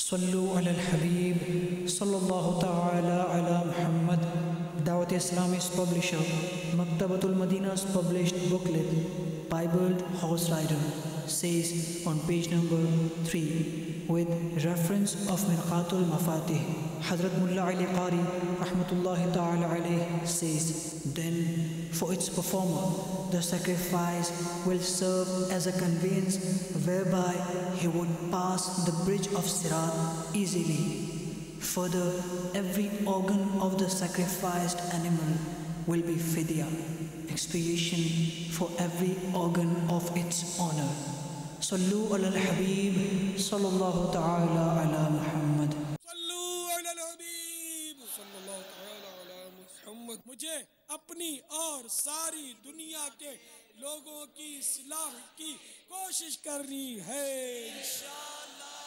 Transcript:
सल्लु अलल हबीब सल्लल्लाहु तआला अला Muhammad. Dawat Islam's publisher Maktabatul Madina's published booklet Bible Horse Rider says on page number 3 with reference of Mirqatul Mafatih, Hazrat Mullah Ali Qari rahmatullahi ta'ala alayh says, then for its performer the sacrifice will serve as a conveyance whereby he would pass the bridge of Sirat easily. Further, every organ of the sacrificed animal will be fidya, expiation for every organ of its honor. Sallu ala al-Habib, sallallahu ta'ala ala Muhammad. Sallu अलल हबीब सल्लल्लाहु तआला अला मुहम्मद। मुझे अपनी और सारी दुनिया के लोगों की इस्लाह की कोशिश करनी है इंशाअल्लाह।